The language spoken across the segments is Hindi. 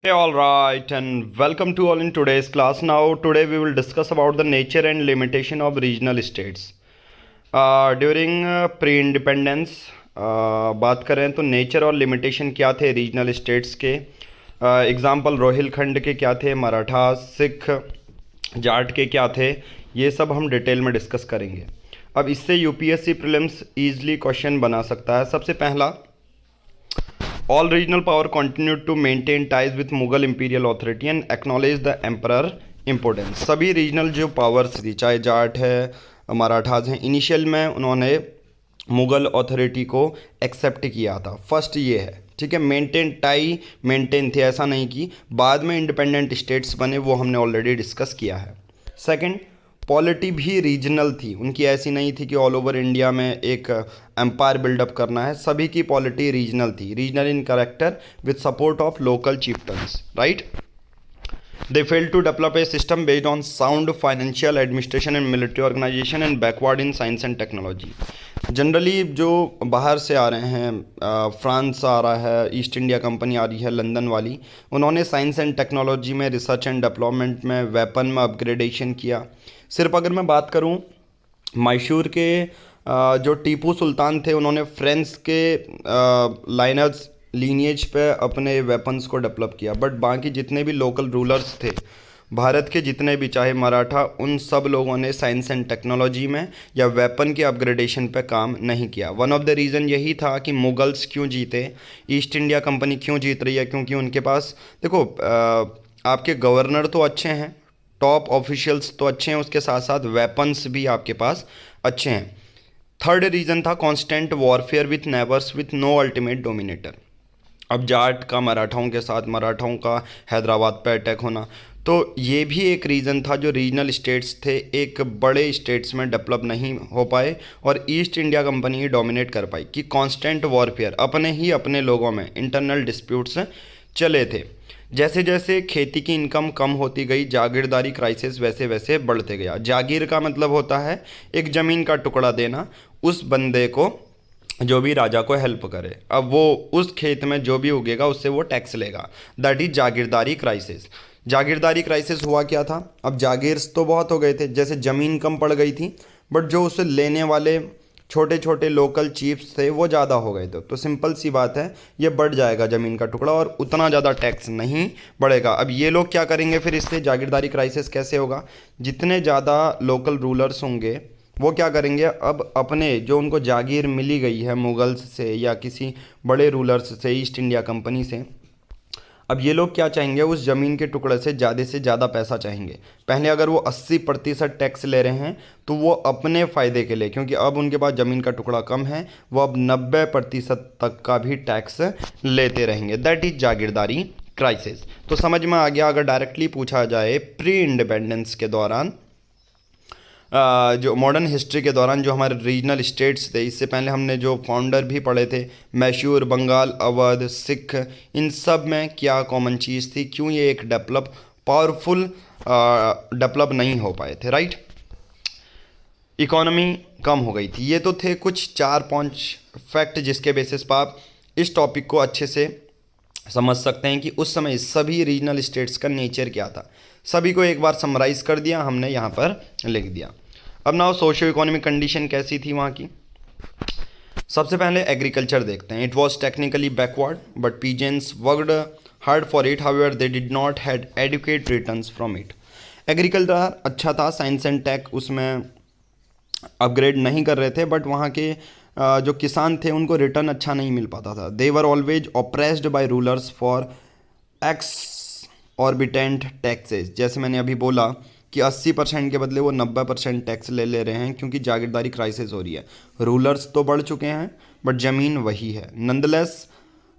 Hey, all right, and welcome to all in today's class. Now, today we will discuss about the nature and limitation of regional states. During pre-independence बात करें तो नेचर और लिमिटेशन क्या थे रीजनल स्टेट्स के. एग्जाम्पल रोहिलखंड के क्या थे, मराठा, सिख, जाट के क्या थे, ये सब हम डिटेल में डिस्कस करेंगे. अब इससे यूपीएससी प्रीलिम्स ईजिली क्वेश्चन बना सकता है. सबसे पहला, all regional power continued to maintain ties with Mughal imperial authority and acknowledge the emperor importance. सभी रीजनल जो पावर्स थी, चाहे जाट है, मराठाज हैं, इनिशियल में उन्होंने मुग़ल अथॉरिटी को एक्सेप्ट किया था. फर्स्ट ये है, ठीक है. मेंटेन टाई मेंटेन थे, ऐसा नहीं कि बाद में इंडिपेंडेंट स्टेट्स बने, वो हमने ऑलरेडी डिस्कस किया है. सेकंड, पॉलिटी भी रीजनल थी, उनकी ऐसी नहीं थी कि ऑल ओवर इंडिया में एक एम्पायर बिल्डअप करना है. सभी की पॉलिटी रीजनल थी, regional in character with support of local chieftains, right. They failed to develop a system based on sound financial administration and military organization and backward in science and technology. Generally जो बाहर से आ रहे हैं, फ्रांस आ रहा है, ईस्ट इंडिया कंपनी आ रही है लंदन वाली, उन्होंने साइंस एंड टेक्नोलॉजी में, रिसर्च एंड डेवलपमेंट में, वेपन में अपग्रेडेशन किया. सिर्फ अगर मैं बात करूं, मैसूर के जो टीपू सुल्तान थे, उन्होंने फ्रेंच के लाइनर्स लीनिएज पे अपने वेपन्स को डेवलप किया. बट बाकी जितने भी लोकल रूलर्स थे भारत के, जितने भी, चाहे मराठा, उन सब लोगों ने साइंस एंड टेक्नोलॉजी में या वेपन के अपग्रेडेशन पे काम नहीं किया. वन ऑफ द रीज़न यही था कि मुगल्स क्यों जीते, ईस्ट इंडिया कंपनी क्यों जीत रही है, क्योंकि उनके पास, देखो, आपके गवर्नर तो अच्छे हैं, टॉप ऑफिशियल्स तो अच्छे हैं, उसके साथ साथ वेपन्स भी आपके पास अच्छे हैं. थर्ड रीज़न था constant warfare with neighbours with no ultimate dominator. अब जाट का मराठाओं के साथ, मराठाओं का हैदराबाद पे अटैक होना, तो ये भी एक रीज़न था. जो रीजनल स्टेट्स थे एक बड़े स्टेट्स में डेवलप नहीं हो पाए और ईस्ट इंडिया कंपनी ही डोमिनेट कर पाई कि कांस्टेंट वॉरफेयर, अपने ही अपने लोगों में इंटरनल डिस्प्यूट्स चले थे. जैसे जैसे खेती की इनकम कम होती गई, जागीरदारी क्राइसिस वैसे वैसे बढ़ते गया. जागीर का मतलब होता है एक ज़मीन का टुकड़ा देना उस बंदे को जो भी राजा को हेल्प करे. अब वो उस खेत में जो भी उगेगा उससे वो टैक्स लेगा. दैट इज जागीरदारी क्राइसिस. जागीरदारी क्राइसिस हुआ क्या था, अब जागीर्स तो बहुत हो गए थे, जैसे ज़मीन कम पड़ गई थी, बट जो उसे लेने वाले छोटे छोटे लोकल चीफ्स थे वो ज़्यादा हो गए थे. तो सिंपल सी बात है, ये बढ़ जाएगा ज़मीन का टुकड़ा और उतना ज़्यादा टैक्स नहीं बढ़ेगा. अब ये लोग क्या करेंगे, फिर इससे जागीरदारी क्राइसिस कैसे होगा, जितने ज़्यादा लोकल रूलर्स होंगे वो क्या करेंगे, अब अपने जो उनको जागीर मिली गई है मुगल्स से या किसी बड़े रूलर्स से, ईस्ट इंडिया कंपनी से, अब ये लोग क्या चाहेंगे, उस ज़मीन के टुकड़े से ज़्यादा पैसा चाहेंगे. पहले अगर वो 80% टैक्स ले रहे हैं तो वो अपने फ़ायदे के लिए, क्योंकि अब उनके पास ज़मीन का टुकड़ा कम है, वो अब 90% तक का भी टैक्स लेते रहेंगे. दैट इज़ जागीरदारी क्राइसिस. तो समझ में आ गया. अगर डायरेक्टली पूछा जाए प्री इंडिपेंडेंस के दौरान, जो मॉडर्न हिस्ट्री के दौरान जो हमारे रीजनल स्टेट्स थे, इससे पहले हमने जो फाउंडर भी पढ़े थे, मैसूर, बंगाल, अवध, सिख, इन सब में क्या कॉमन चीज़ थी, क्यों ये एक पावरफुल डेवलप नहीं हो पाए थे, राइट. इकोनॉमी कम हो गई थी. ये तो थे कुछ 4-5 फैक्ट जिसके बेसिस पर आप इस टॉपिक को अच्छे से समझ सकते हैं कि उस समय सभी रीजनल स्टेट्स का नेचर क्या था. सभी को एक बार समराइज़ कर दिया हमने, यहाँ पर लिख दिया. अब नाउ सोशियो इकोनॉमिक कंडीशन कैसी थी वहाँ की. सबसे पहले एग्रीकल्चर देखते हैं. It was technically backward but peasants worked hard for it, however they did not had adequate returns from it. Agriculture अच्छा था, साइंस एंड टेक उसमें अपग्रेड नहीं कर रहे थे, बट वहाँ के जो किसान थे उनको रिटर्न अच्छा नहीं मिल पाता था. They were always oppressed by rulers for exorbitant taxes. जैसे मैंने अभी बोला कि 80% के बदले वो 90% टैक्स ले रहे हैं, क्योंकि जागीरदारी क्राइसिस हो रही है. रूलर्स तो बढ़ चुके हैं बट ज़मीन वही है. Landless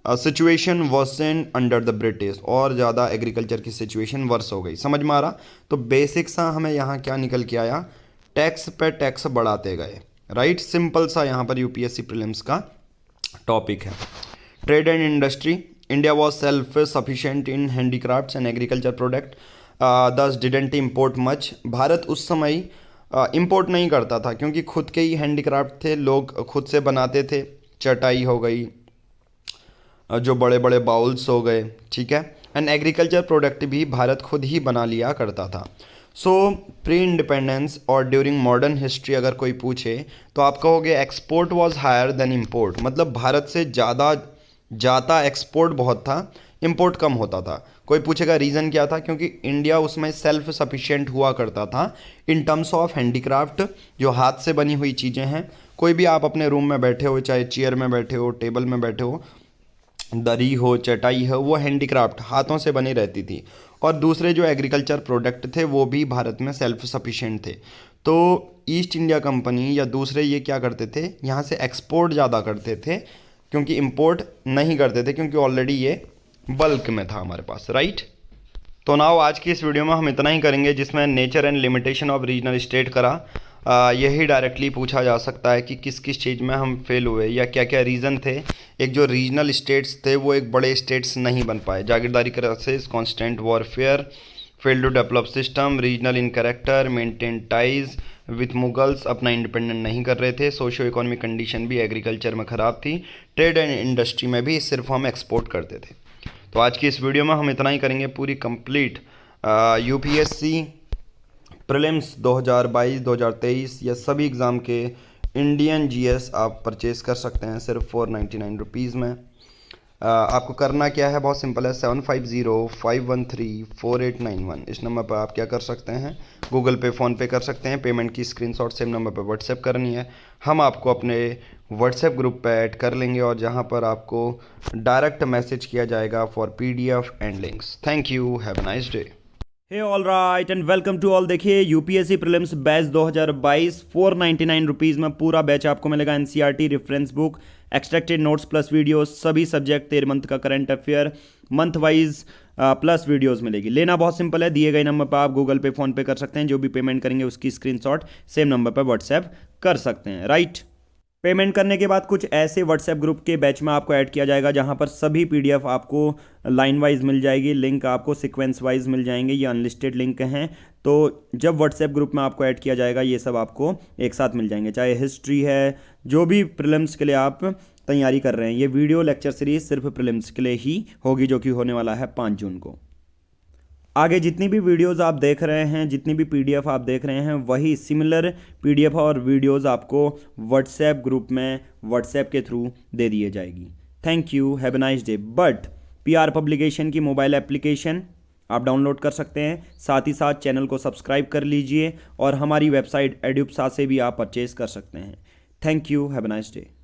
situation worsen under the British, और ज़्यादा एग्रीकल्चर की सिचुएशन वर्स हो गई. समझ में आ रहा. तो बेसिक सा हमें यहाँ क्या निकल के आया, टैक्स पे टैक्स बढ़ाते गए, राइट. सिंपल सा यहाँ पर यूपीएससी प्रीलिम्स का टॉपिक है. Trade and industry. India was self sufficient in handicrafts and agriculture product, दस डिडेंट इम्पोर्ट मच. भारत उस समय इम्पोर्ट नहीं करता था, क्योंकि खुद के ही हैंडीक्राफ्ट थे, लोग खुद से बनाते थे. चटाई हो गई, जो बड़े बड़े बाउल्स हो गए, ठीक है, एंड एग्रीकल्चर प्रोडक्ट भी भारत खुद ही बना लिया करता था। सो प्री इंडिपेंडेंस और ड्यूरिंग मॉडर्न हिस्ट्री अगर कोई पूछे तो आप कहोगे export was higher than import, मतलब भारत से ज़्यादा जाता एक्सपोर्ट बहुत था, इंपोर्ट कम होता था। कोई पूछेगा रीज़न क्या था, क्योंकि इंडिया उसमें सेल्फ सफिशिएंट हुआ करता था इन टर्म्स ऑफ हैंडीक्राफ्ट, जो हाथ से बनी हुई चीज़ें हैं। कोई भी आप अपने रूम में बैठे हो, चाहे चेयर में बैठे हो, टेबल में बैठे हो, दरी हो, चटाई हो, वो हैंडीक्राफ्ट हाथों से बनी रहती थी। और दूसरे जो एग्रीकल्चर प्रोडक्ट थे वो भी भारत में सेल्फ सफिशिएंट थे। तो ईस्ट इंडिया कंपनी या दूसरे ये क्या करते थे, यहाँ से एक्सपोर्ट ज़्यादा करते थे, क्योंकि इंपोर्ट नहीं करते थे, क्योंकि ऑलरेडी ये बल्क में था हमारे पास, राइट। तो नाउ आज की इस वीडियो में हम इतना ही करेंगे, जिसमें nature and limitation of regional state करा। यही डायरेक्टली पूछा जा सकता है कि किस किस चीज़ में हम फेल हुए या क्या क्या रीज़न थे। एक जो रीजनल स्टेट्स थे वो एक बड़े स्टेट्स नहीं बन पाए, जागीरदारी crisis, constant warfare, fail to develop system, regional in character, maintain ties with Mughals, अपना इंडिपेंडेंट नहीं कर रहे थे, सोशियो इकोनॉमिक कंडीशन भी एग्रीकल्चर में ख़राब थी, ट्रेड एंड इंडस्ट्री में भी सिर्फ हम एक्सपोर्ट करते थे। तो आज की इस वीडियो में हम इतना ही करेंगे। पूरी कंप्लीट यूपीएससी प्रीलिम्स 2022, 2023 या सभी एग्ज़ाम के इंडियन जीएस आप परचेज़ कर सकते हैं सिर्फ 499 रुपीज़ में। आपको करना क्या है, बहुत सिंपल है। 7505134891 इस नंबर पर आप क्या कर सकते हैं, गूगल पे, फ़ोन पे कर सकते हैं। पेमेंट की स्क्रीनशॉट सेम नंबर पर व्हाट्सएप करनी है। हम आपको अपने व्हाट्सएप ग्रुप पे ऐड कर लेंगे और जहां पर आपको डायरेक्ट मैसेज किया जाएगा for PDF and links. Thank you, have a nice day. Hey all right and welcome to all. देखिए यूपीएससी प्रीलिम्स बैच 2022 499 रुपीज़ में पूरा बैच आपको मिलेगा। NCERT reference book, extracted notes plus videos, सभी सब्जेक्ट 13 मंथ का current affair month wise plus videos मिलेगी। लेना बहुत सिंपल है, दिए गए नंबर पर आप गूगल पे, फ़ोन पे कर सकते हैं। जो भी पेमेंट करेंगे उसकी स्क्रीनशॉट सेम नंबर पर व्हाट्सएप कर सकते हैं, राइट। पेमेंट करने के बाद कुछ ऐसे व्हाट्सएप ग्रुप के बैच में आपको ऐड किया जाएगा जहां पर सभी पीडीएफ आपको लाइन वाइज मिल जाएगी, लिंक आपको सीक्वेंस वाइज मिल जाएंगे। ये अनलिस्टेड लिंक हैं, तो जब व्हाट्सएप ग्रुप में आपको ऐड किया जाएगा ये सब आपको एक साथ मिल जाएंगे। चाहे हिस्ट्री है, जो भी प्रीलिम्स के लिए आप तैयारी कर रहे हैं, ये वीडियो लेक्चर सीरीज सिर्फ प्रीलिम्स के लिए ही होगी, जो कि होने वाला है 5 जून को। आगे जितनी भी वीडियोस आप देख रहे हैं, जितनी भी पीडीएफ आप देख रहे हैं, वही सिमिलर पीडीएफ और वीडियोस आपको व्हाट्सएप ग्रुप में व्हाट्सएप के थ्रू दे दिए जाएगी। Thank you, have a nice day. But PR publication की मोबाइल एप्लीकेशन आप डाउनलोड कर सकते हैं, साथ ही साथ चैनल को सब्सक्राइब कर लीजिए और हमारी वेबसाइट एड्यूप्सा से भी आप परचेज कर सकते हैं। Thank you, have a nice day.